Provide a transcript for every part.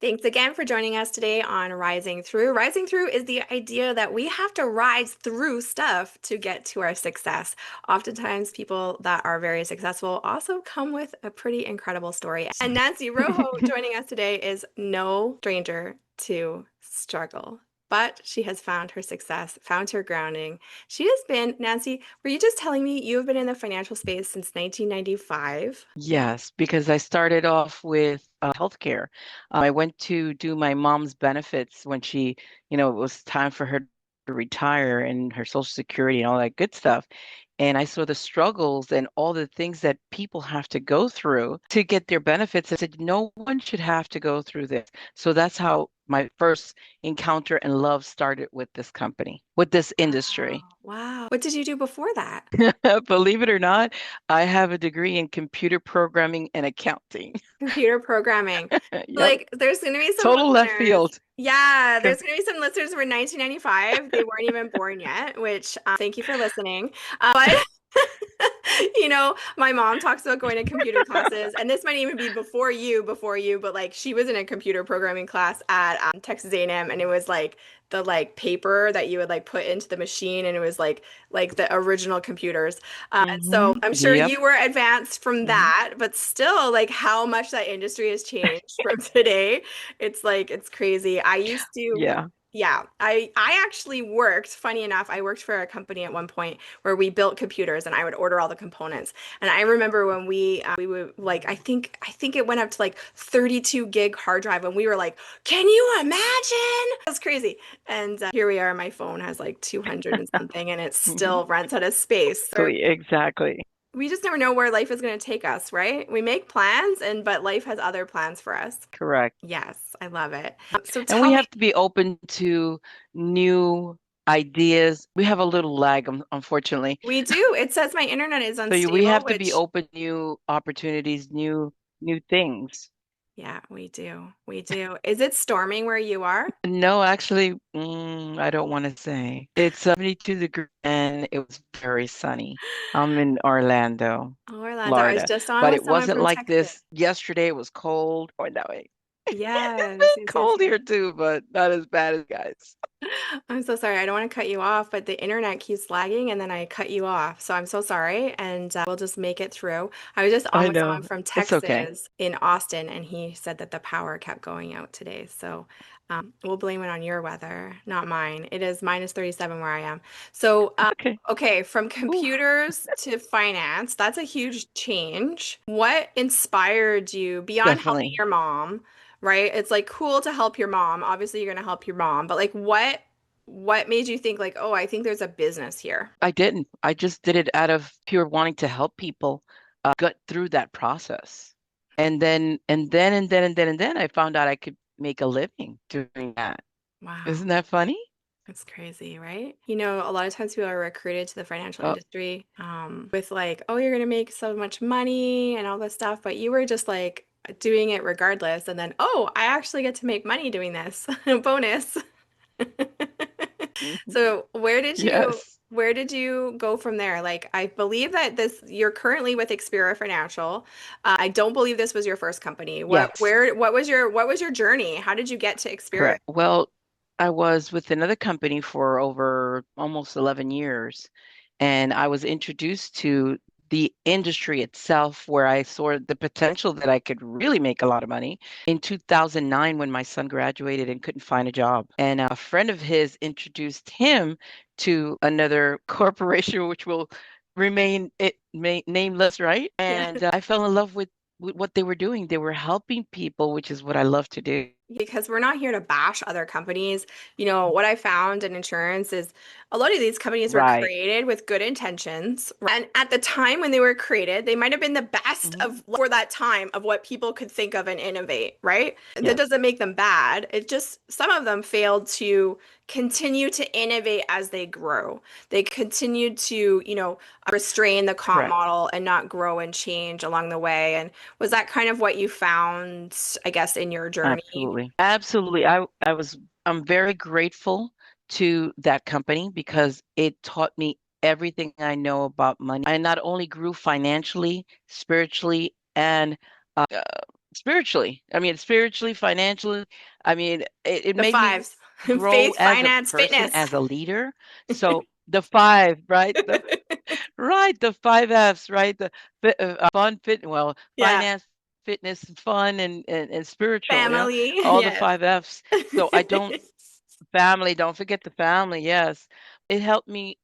Thanks again for joining us today on Rising Through. Rising Through is the idea that we have to rise through stuff to get to our success. Oftentimes, people that are very successful also come with a pretty incredible story. And Nancy Rojo joining us today is no stranger to struggle, but she has found her success, found her grounding. She has been, Nancy, were you just telling me you've been in the financial space since 1995? Yes, because I started off with healthcare. I went to do my mom's benefits when it was time for her to retire and her Social Security and all that good stuff. And I saw the struggles and all the things that people have to go through to get their benefits. I said, no one should have to go through this. So that's how my first encounter and love started with this company, with this Wow. industry. Wow. What did you do before that? Believe it or not, I have a degree in computer programming and accounting. Computer programming. Yep. Like, there's going to be some Total left listeners. field. Yeah, Com- there's going to be some listeners who are 1995. They weren't even born yet, which thank you for listening. But my mom talks about going to computer classes, and this might even be before you, but like she was in a computer programming class at Texas A&M, and it was like the like paper that you would like put into the machine, and it was like the original computers. So I'm sure Yep. you were advanced from hmm that, but still, like how much that industry has changed from today. It's like it's crazy. I used to. Yeah. Yeah, I actually worked, funny enough, I worked for a company at one point where we built computers and I would order all the components. And I remember when we would like I think it went up to like 32 gig hard drive and we were like, "Can you imagine?" That's crazy. And here we are, my phone has like 200 and something and it hmm still runs out of space. So Exactly. we just never know where life is going to take us, right? We make plans and but life has other plans for us. Correct. Yes, I love it. So And tell we me, have to be open to new ideas. We have a little lag, unfortunately. we do. It says my internet is We unstable, have to be which open to new opportunities, new things. yeah, we do. We do. Is it storming where you are? No, actually, I don't want to say. It's 72 degrees and it was very sunny. I'm in Orlando, Oh, Orlando. I was Florida, just on but with it someone wasn't from like Texas. this yesterday. It was cold, or no, it's Yes, been yes, yes, cold yes. here too, but not as bad as guys. I'm so sorry. I don't want to cut you off, but the internet keeps lagging and then I cut you off. So I'm so sorry. And we'll just make it through. I was just on I with someone know. from It's okay. Texas in Austin, and he said that the power kept going out today. So we'll blame it on your weather, not mine. It is minus 37 where I am. So, It's okay. okay, from Ooh, computers to finance, that's a huge change. What inspired you beyond helping definitely. your mom? Right? It's like cool to help your mom. Obviously, you're going to help your mom, but like what made you think like, "Oh, I think there's a business here." I didn't. I just did it out of pure wanting to help people get through that process. And then I found out I could make a living doing that. Wow. Isn't that funny? That's crazy, right? A lot of times people are recruited to the financial Oh, industry with like, "Oh, you're going to make so much money and all this stuff," but you were just like doing it regardless and then, "Oh, I actually get to make money doing this." Bonus. mhm. So, Yes. where did you go from there? Like, I believe that this you're currently with Xperia Financial. I don't believe this was your first company. Yes, What was your journey? How did you get to Xperia? correct. Well, I was with another company for over almost 11 years, and I was introduced to the industry itself where I saw the potential that I could really make a lot of money in 2009 when my son graduated and couldn't find a job. And a friend of his introduced him to another corporation, which will remain nameless, right? Yeah. And I fell in love with what they were doing. They were helping people, which is what I love to do. Because we're not here to bash other companies. What I found in insurance is a lot of these companies were Right. created with good intentions. Right? And at the time when they were created, they might have been the best Mhm. of for that time of what people could think of and innovate, right? That Yes. doesn't make them bad. It just some of them failed to continue to innovate as they grow. They continued to, restrain the comp Correct. model and not grow and change along the way. And was that kind of what you found, I guess, in your journey? Absolutely. Absolutely. I'm very grateful to that company because it taught me everything I know about money. I not only grew financially, spiritually, and spiritually. I mean, spiritually, financially. I mean, it The made me fives. grow Faith, as a finance, person, fitness. as a leader. So the five, right? The five F's, right? Fun, fit, well, Yeah. finance, fitness, fun, and spiritual, Family. all the Yes. five F's. So I don't family, don't forget the family. Yes. It helped me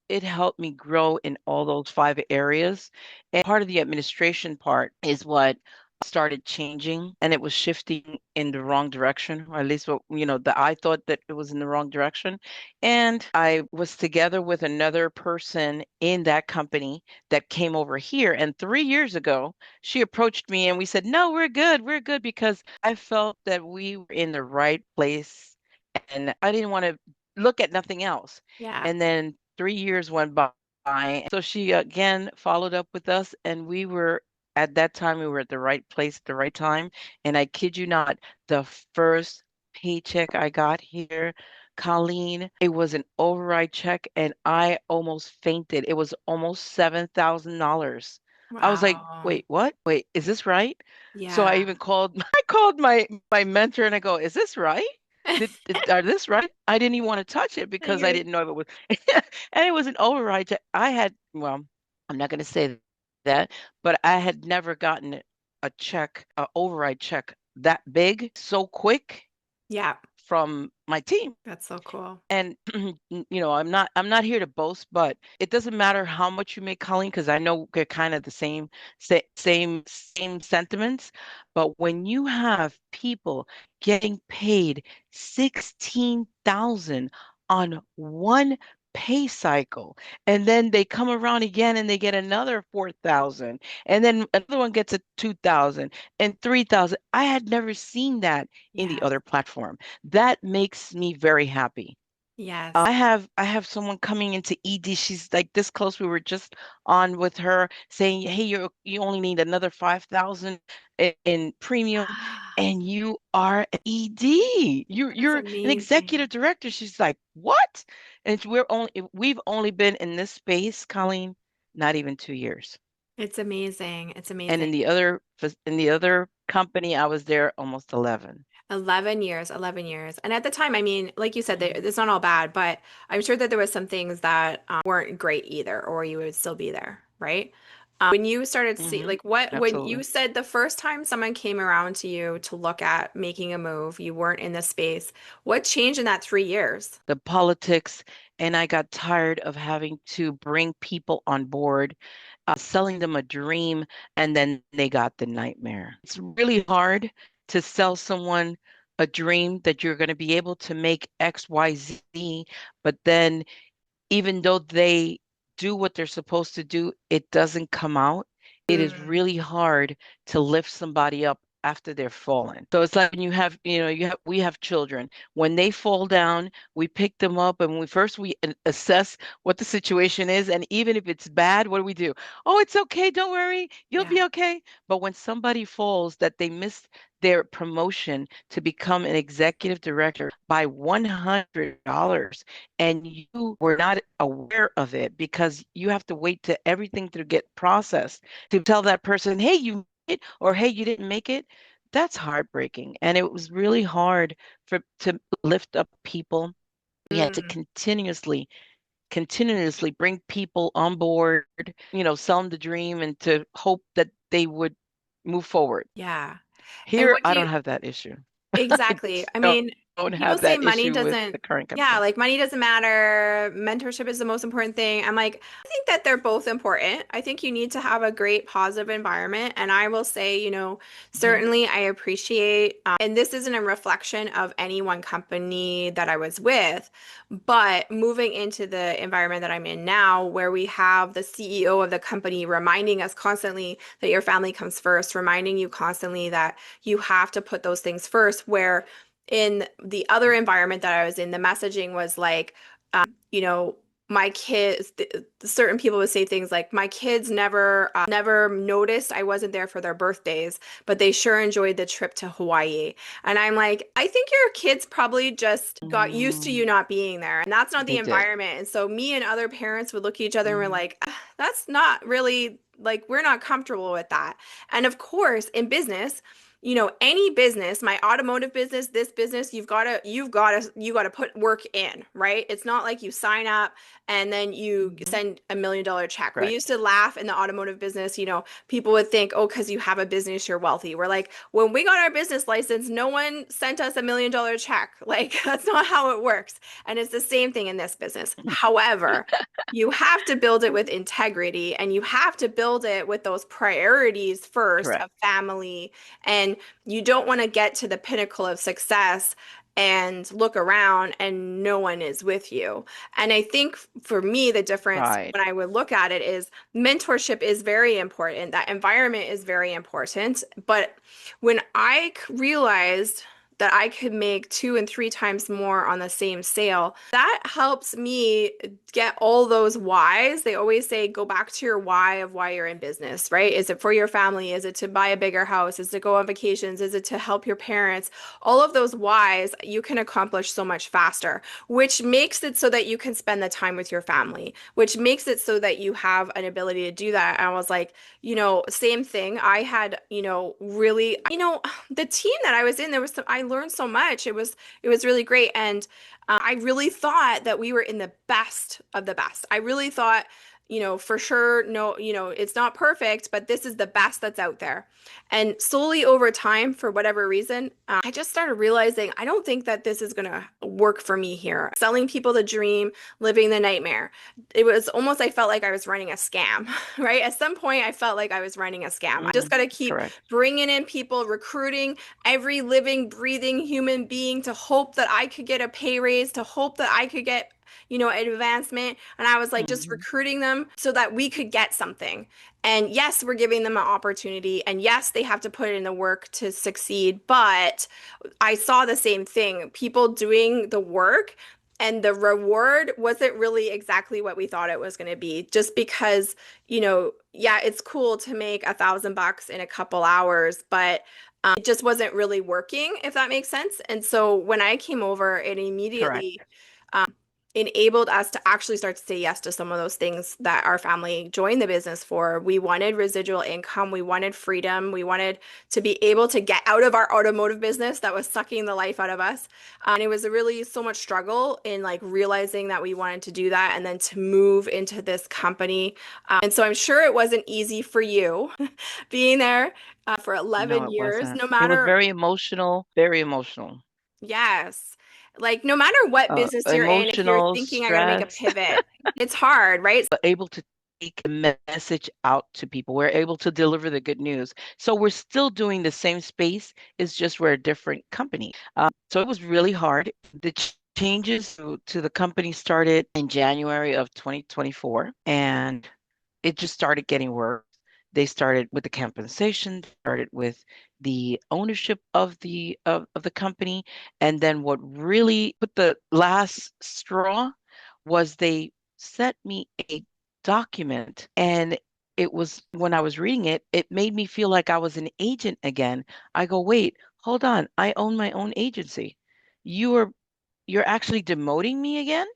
grow in all those five areas. And part of the administration part is what started changing, and it was shifting in the wrong direction, or at least what, the I thought that it was in the wrong direction. And I was together with another person in that company that came over here. And 3 years ago, she approached me and we said, "No, we're good. We're good," because I felt that we were in the right place and I didn't want to look at nothing else. Yeah. And then 3 years went by. So she again followed up with us, and at that time, we were at the right place at the right time. And I kid you not, the first paycheck I got here, Colleen, it was an override check, and I almost fainted. It was almost $7,000. I was like, Wow. wait, what? Wait, is this right? So I Yeah. even called, I called my mentor and I go, is this right? Are this right? I didn't even want to touch it because I You're, didn't know if it was, and it was an override check. Well, I'm not going to say that, but I had never gotten a override check that big so quick yeah. from my team. That's so cool. And I'm not here to boast, but it doesn't matter how much you make, Colleen, because I know we're kind of the same sentiments. But when you have people getting paid 16,000 on one pay cycle, and then they come around again and they get another 4,000, and then another one gets a 2,000 and 3,000. I had never seen that in the Yes. other platform. That makes me very happy. Yes. I have someone coming into ED. She's like this close. We were just on with her saying, "Hey, you only need another 5,000 in premium, and you are an ED. You're That's you're an executive amazing. director." She's like, "What?" And we've only been in this space, Colleen, not even 2 years. It's amazing. It's And amazing. in the other company, I was there almost 11. 11 years, 11 years. And at the time, I mean, like you said, Mhm. it's not all bad, but I'm sure that there was some things that weren't great either, or you would still be there, right? When you started to see, Mhm. when you Absolutely. said the first time someone came around to you to look at making a move, you weren't in the space. What changed in that 3 years? The politics, and I got tired of having to bring people on board, selling them a dream, and then they got the nightmare. It's really hard to sell someone a dream that you're going to be able to make X, Y, Z, but then even though they do what they're supposed to do, it doesn't come out. It is Mm, really hard to lift somebody up after they're fallen. So it's like when we have children. When they fall down, we pick them up and we assess what the situation is. And even if it's bad, what do? Oh, it's okay. Don't worry. You'll yeah. be okay. But when somebody falls that they missed their promotion to become an executive director by $100 and you were not aware of it because you have to wait to everything to get processed to tell that person, hey, you made it, or hey, you didn't make it. That's heartbreaking. And it was really hard to lift up people. We had to Mm, continuously bring people on board, sell them the dream and to hope that they would move forward. yeah. And Here, what I do you, don't have that issue. I exactly. I don't, mean, don't people have say that money issue with doesn't, the current yeah, company. like money doesn't matter. Mentorship is the most important thing. I'm like, I think that they're both important. I think you need to have a great positive environment. And I will say, Mhm. certainly I appreciate, and this isn't a reflection of any one company that I was with, but moving into the environment that I'm in now, where we have the CEO of the company reminding us constantly that your family comes first, reminding you constantly that you have to put those things first, where in the other environment that I was in, the messaging was like, you know, my kids, certain people would say things like, my kids never noticed I wasn't there for their birthdays, but they sure enjoyed the trip to Hawaii. And I'm like, I think your kids probably just got used to you Mm, not being there. And that's not the they did. environment. And so me and other parents would look at each other and we're Mhm. like, "Ah, that's not really like, we're not comfortable with that." And of course, in business, any business, my automotive business, this business, you got to put work in, right? It's not like you sign up and then you Hmm. send $1 million check. We used Correct. to laugh in the automotive business, people would think, oh, because you have a business, you're wealthy. We're like, when we got our business license, no one sent us $1 million check. Like, that's not how it works. And it's the same thing in this business. However, you have to build it with integrity and you have to build it with those priorities first Correct. of family. And you don't want to get to the pinnacle of success and look around and no one is with you. And I think for me, the difference Right. when I would look at it is mentorship is very important. That environment is very important. But when I realized that I could make 2 and 3 times more on the same sale, that helps me get all those whys. They always say go back to your why of why you're in business, right? Is it for your family? Is it to buy a bigger house? Is it to go on vacations? Is it to help your parents? All of those whys you can accomplish so much faster, which makes it so that you can spend the time with your family, which makes it so that you have an ability to do that. And I was like, same thing. I had, really, the team that I was in, I learned so much. It was really great. And I really thought that we were in the best of the best. I really thought, for sure, no, it's not perfect, but this is the best that's out there. And slowly over time, for whatever reason, I just started realizing I don't think that this is going to work for me here. Selling people the dream, living the nightmare. It was almost, I felt like I was running a scam, right? At some point, I felt like I was running a scam. I just Hmm. got to keep Correct. bringing in people, recruiting every living, breathing human being to hope that I could get a pay raise, to hope that I could get advancement. And I was like just Hmm. recruiting them so that we could get something. And yes, we're giving them an opportunity. And yes, they have to put in the work to succeed. But I saw the same thing, people doing the work. And the reward wasn't really exactly what we thought it was going to be, just because, yeah, it's cool to make $1,000 in a couple hours, but it just wasn't really working, if that makes sense. And so when I came over, it immediately Correct. enabled us to actually start to say yes to some of those things that our family joined the business for. We wanted residual income, we wanted freedom, we wanted to be able to get out of our automotive business that was sucking the life out of us. And it was a really so much struggle in like realizing that we wanted to do that and then to move into this company. And so I'm sure it wasn't easy for you being there for No, 11 it years, wasn't. no It was matter. very emotional, very emotional. Yes. Like no matter what business you're in, if you're Emotional, thinking I got to make a stress, pivot, it's hard, right? but able to take a message out to people. We're able to deliver the good news. So we're still doing the same space. It's just we're a different company. So it was really hard. The changes to the company started in January of 2024, and it just started getting worse. They started with the compensation, started with the ownership of the company, and then what really put the last straw was they sent me a document, and it was when I was reading it, it made me feel like I was an agent again. I go, wait, hold on, I own my own agency. You are you're actually demoting me again?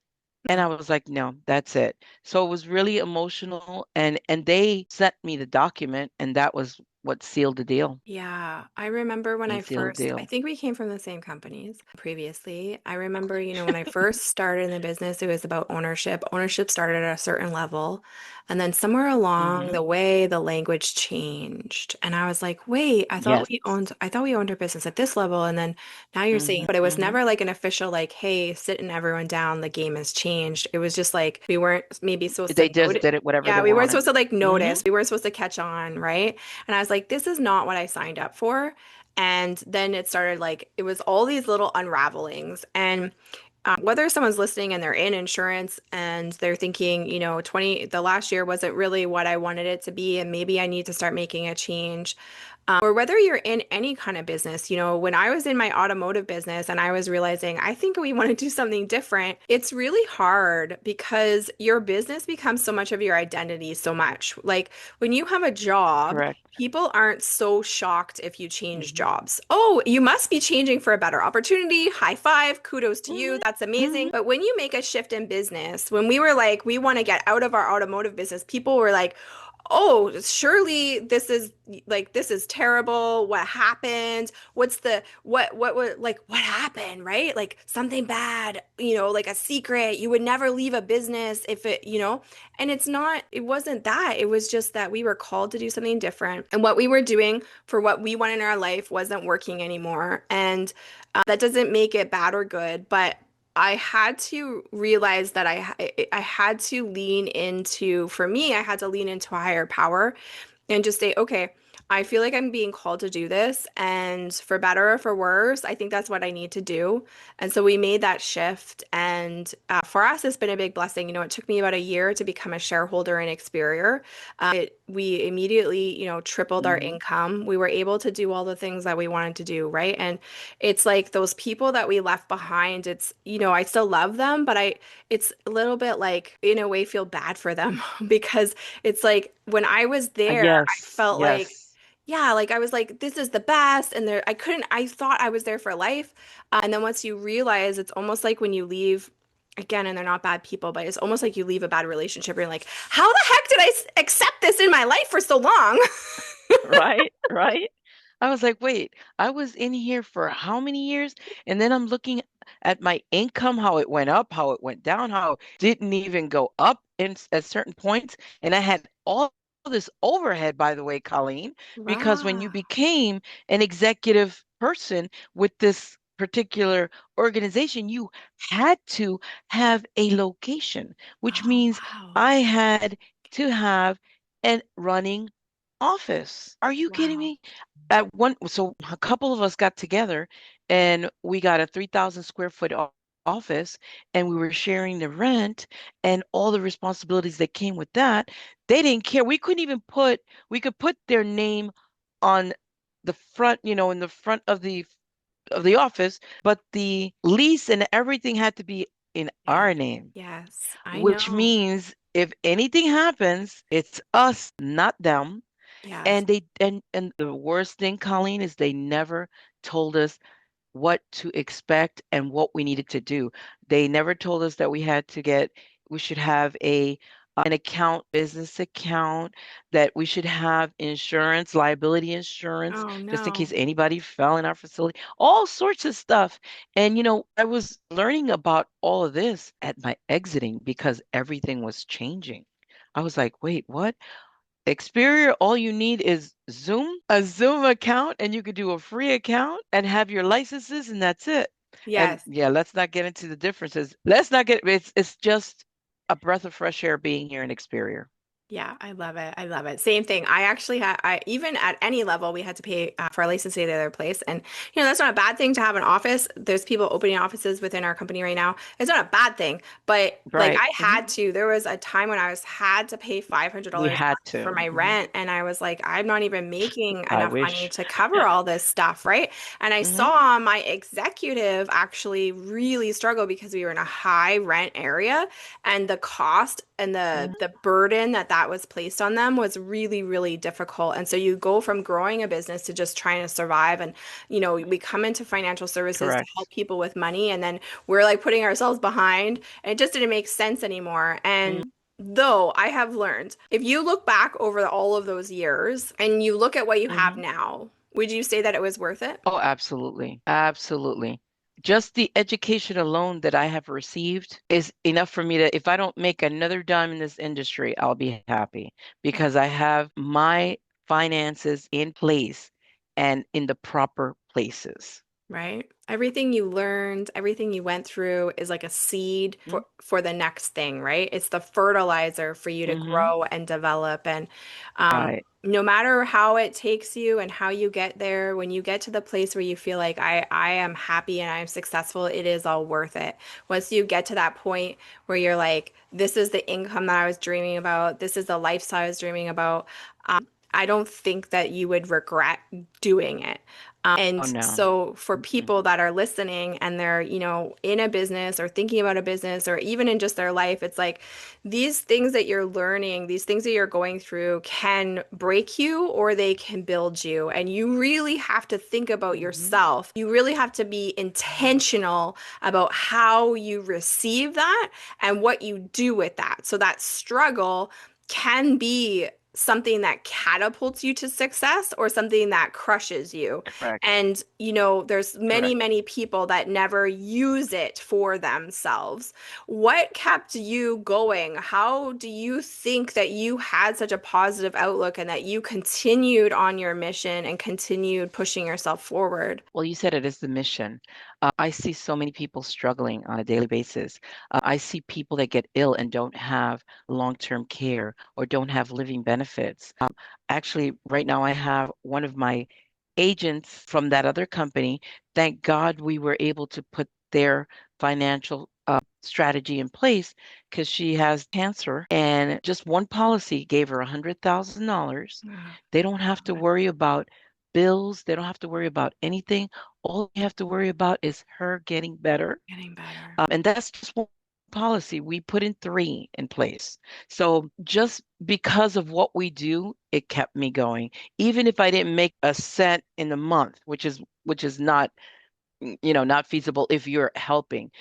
And I was like, no, that's it. So it was really emotional, and they sent me the document, and that was what sealed the deal. Yeah, I remember when They I sealed the I deal. think we came from the same companies previously. I remember, when I first started in the business, it was about ownership. Ownership started at a certain level. And then somewhere along Hmm. the way, the language changed. And I was like, wait, Yes. I thought we owned our business at this level. And then now you're saying, but it was Hmm. never like an official, like, hey, sitting everyone down, the game has changed. It was just like we weren't maybe supposed to They just notice. did it whatever Yeah, they we weren't wanted. supposed to like Hmm. notice. We weren't supposed to catch on, right? And I was like, this is not what I signed up for. And then it started like, it was all these little unravelings. And whether someone's listening and they're in insurance and they're thinking, the last year wasn't really what I wanted it to be, and maybe I need to start making a change. Or whether you're in any kind of business, when I was in my automotive business and I was realizing I think we want to do something different, it's really hard because your business becomes so much of your identity so much. Like when you have a job, Correct. people aren't so shocked if you change Hmm. jobs. Oh, you must be changing for a better opportunity. High five, kudos to you. Hmm. That's amazing. Hmm. But when you make a shift in business, when we were like, we want to get out of our automotive business, people were like, oh, surely this is terrible. What happened? What's the what like what happened, right? Like something bad, like a secret. You would never leave a business if it. And it wasn't that. It was just that we were called to do something different. And what we were doing for what we wanted in our life wasn't working anymore. And that doesn't make it bad or good, but I had to realize that I had to lean into, for me, I had to lean into a higher power and just say, okay, I feel like I'm being called to do this, and for better or for worse, I think that's what I need to do. And so we made that shift, and for us, it's been a big blessing. It took me about a year to become a shareholder in Experior. We immediately, tripled our Hmm. income. We were able to do all the things that we wanted to do, right? And it's like those people that we left behind, I still love them, but it's a little bit like, in a way, feel bad for them because it's like when I was there, I Yes, felt like, yes. yeah, like I was like, this is the best. And I thought I was there for life. And then once you realize, it's almost like when you leave, again, and they're not bad people, but it's almost like you leave a bad relationship. You're like, how the heck did accept this in my life for so long? Right, right. I was like, wait, I was in here for how many years? And then I'm looking at my income, how it went up, how it went down, how it didn't even go up at certain points. And I had all this overhead, by the way, Colleen, because when you Wow. became an executive person with this particular organization, you had to have a location, which Oh, means wow. I had to have a running office. Are you kidding Wow. me? So a couple of us got together and we got a 3,000 square foot office, and we were sharing the rent and all the responsibilities that came with that. They didn't care. We could put their name on the front, in the front of the office, but the lease and everything had to be in Yeah. our name, Yes, I which know. means if anything happens, it's us, not them. Yes. And the worst thing, Colleen, is they never told us what to expect and what we needed to do. They never told us that we should have a an account, business account, that we should have insurance, liability insurance, Oh, just in case no. anybody fell in our facility, all sorts of stuff. And I was learning about all of this at my exiting because everything was changing. I was like, wait, what? Xperia, all you need is a Zoom account, and you could do a free account and have your licenses, and that's it. And Yes. yeah, let's not get into the differences. Let's not get it's just a breath of fresh air being here in Xperia. Yeah, I love it. I love it. Same thing. I actually had, I even at any level, we had to pay for our license to the other place. And, that's not a bad thing to have an office. There's people opening offices within our company right now. It's not a bad thing, but like Right. I had to, there was a time when had to pay We $500 a had month for to. my rent. And I was like, I'm not even making I enough money wish. to cover all this stuff. Right. And I Hmm. saw my executive actually really struggle because we were in a high rent area, and the cost and the burden that was placed on them was really, really difficult. And so you go from growing a business to just trying to survive. And we come into financial services to help Correct. people with money, and then we're like putting ourselves behind, and it just didn't make sense anymore. Mm. And though I have learned, if you look back over all of those years and you look at what you have Hmm. now, would you say that it was worth it? Oh, absolutely. Absolutely. Just the education alone that I have received is enough for me to, if I don't make another dime in this industry, I'll be happy Yeah. because I have my finances in place and in the proper places. Right? Everything you learned, everything you went through is like a seed for the next thing, right? It's the fertilizer for you to Mm-hmm. grow and develop. And Right. no matter how it takes you and how you get there, when you get to the place where you feel like I am happy and I'm successful, it is all worth it. Once you get to that point where you're like, this is the income that I was dreaming about, this is the lifestyle I was dreaming about, I don't think that you would regret doing it. Oh, And no. so for Mm-mm. people that are listening and they're, in a business or thinking about a business or even in just their life, it's like these things that you're learning, these things that you're going through can break you or they can build you. And you really have to think about Mm-hmm. yourself. You really have to be intentional about how you receive that and what you do with that. So that struggle can be something that catapults you to success or something that crushes you. Correct. And, there's many, Correct. many people that never use it for themselves. What kept you going? How do you think that you had such a positive outlook and that you continued on your mission and continued pushing yourself forward? Well, you said it is the mission. I see so many people struggling on a daily basis. I see people that get ill and don't have long-term care or don't have living benefits. Actually, right now, I have one of my agents from that other company. Thank God we were able to put their financial strategy in place because she has cancer, and just one policy gave her $100,000. Yeah, They don't have to worry about bills. They don't have to worry about anything. All they have to worry about is her getting better. getting better. And that's just one policy. We put in three in place. So just because of what we do, it kept me going. Even if I didn't make a cent in the month, which is not, not feasible if you're helping,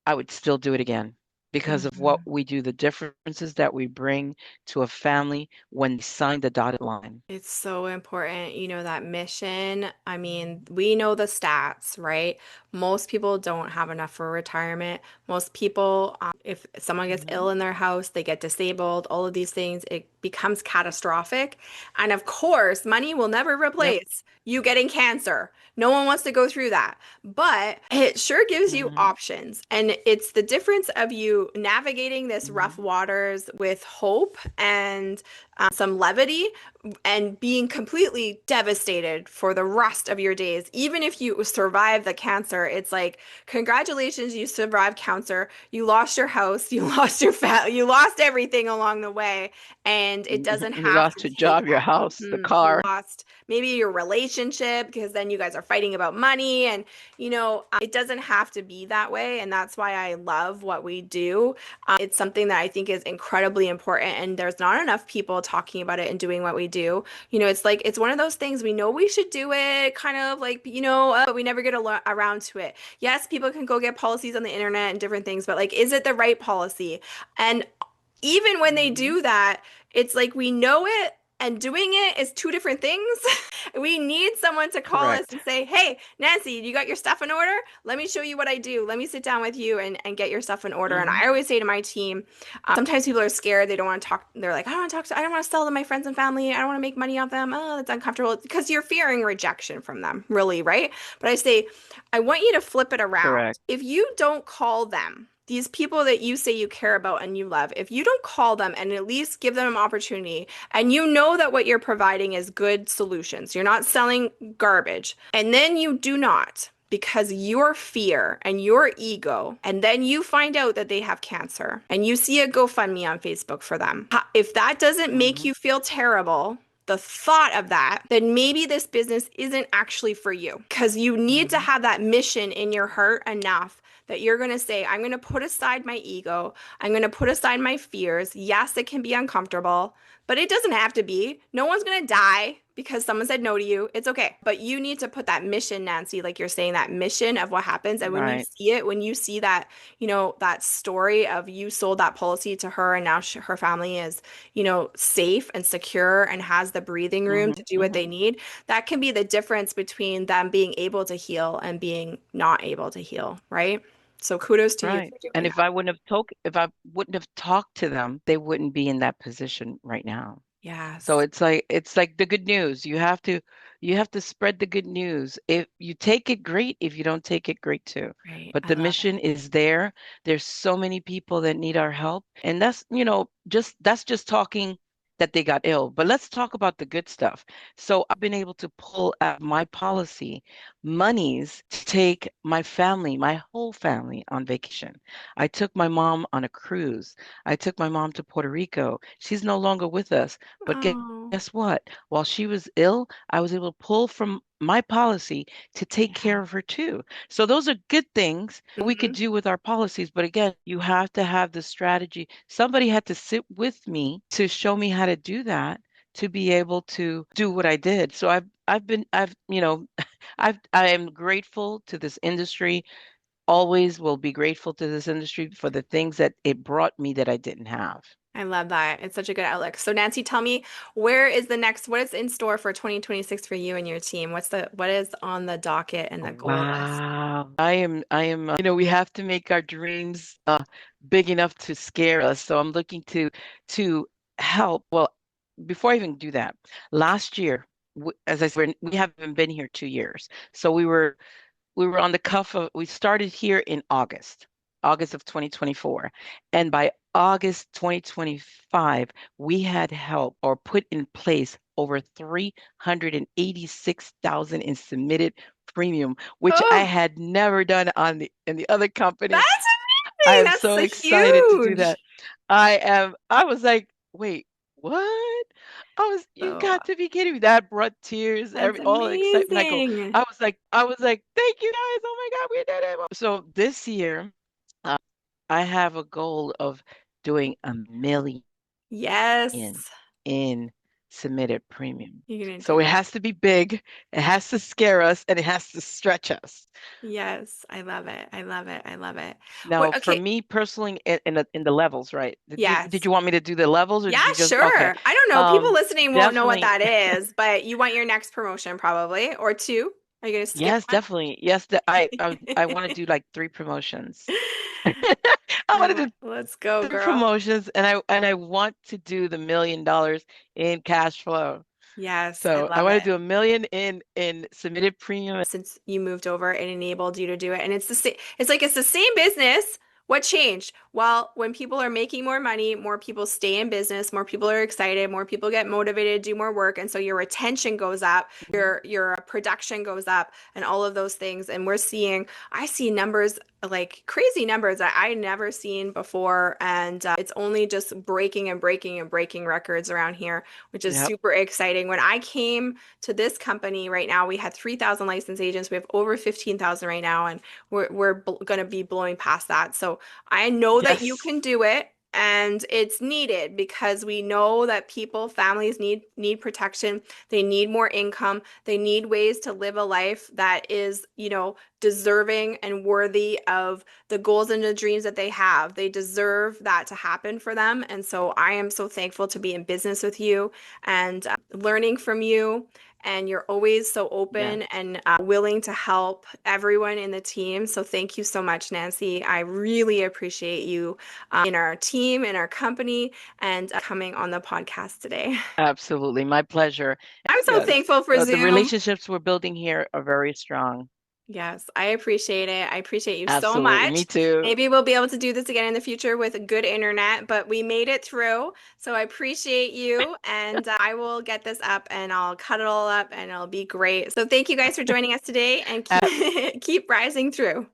I would still do it again because of what Mhm. we do, the differences that we bring to a family when they sign the dotted line. It's so important, that mission. I mean, we know the stats, right? Most people don't have enough for retirement. Most people, if someone gets Hmm. ill in their house, they get disabled, all of these things, it becomes catastrophic. And of course, money will never Yep. replace you getting cancer. No one wants to go through that. But it sure gives you Hmm. options. And it's the difference of you navigating this rough Hmm. waters with hope and some levity and being completely devastated for the rest of your days. Even if you survive the cancer, it's like, congratulations, you survived cancer. You lost your house, you lost your you lost everything along the way. And it doesn't You have to lost your take job, your that. house, the You car. lost maybe your relationship because then you guys are fighting about money. And, it doesn't have to be that way. And that's why I love what we do. It's something that I think is incredibly important, and there's not enough people talking about it and doing what we do. It's like it's one of those things we know we should do it, kind of like, but we never get around to it. Yes, people can go get policies on the internet and different things, but like, is it the right policy? And even when they Hmm. do that, it's like we know it and doing it is two different things. We need someone to call us Correct. and say, "Hey, Nancy, you got your stuff in order? Let me show you what I do. Let me sit down with you and get your stuff in order." And Hmm. I always say to my team, sometimes people are scared. They don't want to talk. They're like, I don't want to sell to my friends and family. I don't want to make money off them. Oh, that's uncomfortable because you're fearing rejection from them, really, right? But I say, I want you to flip it around. Correct. If you don't call them, these people that you say you care about and you love, if you don't call them and at least give them an opportunity, and you know that what you're providing is good solutions, you're not selling garbage, and then you do not, because your fear and your ego, and then you find out that they have cancer and you see a GoFundMe on Facebook for them. If that doesn't make Hmm. you feel terrible, the thought of that, then maybe this business isn't actually for you because you need to Hmm. have that mission in your heart enough that you're going to say, I'm going to put aside my ego. I'm going to put aside my fears. Yes, it can be uncomfortable, but it doesn't have to be. No one's going to die because someone said no to you. It's okay. But you need to put that mission, Nancy, like you're saying, that mission of what happens. And when you Right. see it, when you see that, that story of you sold that policy to her and now her family is, safe and secure and has the breathing room Hmm. to do what Hmm. they need, that can be the difference between them being able to heal and being not able to heal, right? So kudos to you Right. for doing And if that. I wouldn't have talked to them, they wouldn't be in that position right now. So Yes. it's like the good news. You have to spread the good news. If you take it, great. If you don't take it, great too. Right. But I the love it. mission is there. There's so many people that need our help. And that's just talking that they got ill. But let's talk about the good stuff. So I've been able to pull out my policy monies to take my family, my whole family on vacation. I took my mom on a cruise. I took my mom to Puerto Rico. She's no longer with us. But guess, Oh, guess what? While she was ill, I was able to pull from my policy to take yeah. care of her too. So those are good things that we could Hmm. do with our policies. But again, you have to have the strategy. Somebody had to sit with me to show me how to do that to be able to do what I did. So I am grateful to this industry. Always will be grateful to this industry for the things that it brought me that I didn't have. I love that. It's such a good outlook. So Nancy, tell me, what is in store for 2026 for you and your team? What is on the docket and the goal list? Wow. We have to make our dreams big enough to scare us. So I'm looking to help. Well, before I even do that, last year, as I said, we haven't been here 2 years. So we were on the cuff of, we started here in August of 2024. And by August 2025, we had help or put in place over 386,000 in submitted premium, which I Oh, had never done in the other company. that's I amazing. am That's so so excited to do huge. that. I was like, wait, what? You So got to be kidding me. That brought tears, that's all the excitement. amazing. I was like, thank you guys. Oh my God, we did it. So this year, uh, I have a goal of doing 1 million Yes, in submitted premium. you're gonna So do it it. has to be big, it has to scare us, and it has to stretch us. Yes, I love it. I love it. I love it. Now, for Okay. me personally, in the levels, right? Did Yes. you want me to do the levels, or Yeah, did you just okay? sure. I don't know. People listening won't know what Definitely, that is, but you want your next promotion probably, or two. Are you gonna skip yes, definitely, yes. I want to one? do like 3 promotions. I want to do Let's go, three girl. promotions, and I want to do the $1 million in cash flow. Yes, I So I love want to it. do 1 million in submitted premium. Since you moved over, it enabled you to do it. And it's the same, it's like it's the same business. What changed? Well, when people are making more money, more people stay in business, more people are excited, more people get motivated to do more work, and so your retention goes up, Mhm. your production goes up, and all of those things. And I see numbers like crazy numbers that I never seen before, and it's only just breaking and breaking and breaking records around here, which is Yep. super exciting. When I came to this company right now, we had 3,000 licensed agents. We have over 15,000 right now, and we're going to be blowing past that. So I know that you Yes. can do it. And it's needed because we know that families need protection. They need more income. They need ways to live a life that is, deserving and worthy of the goals and the dreams that they have. They deserve that to happen for them. And so I am so thankful to be in business with you and learning from you, and you're always so Yes. open and willing to help everyone in the team. So thank you so much, Nancy. I really appreciate you in our team, in our company, and coming on the podcast today. Absolutely. My pleasure. I'm so Yes. thankful for The Zoom. relationships we're building here are very strong. Yes, I appreciate it. I appreciate you so Absolutely. Me much. too. Maybe we'll be able to do this again in the future with good internet, but we made it through. So I appreciate you, and I will get this up and I'll cut it all up and it'll be great. So thank you guys for joining us today, and keep keep rising through.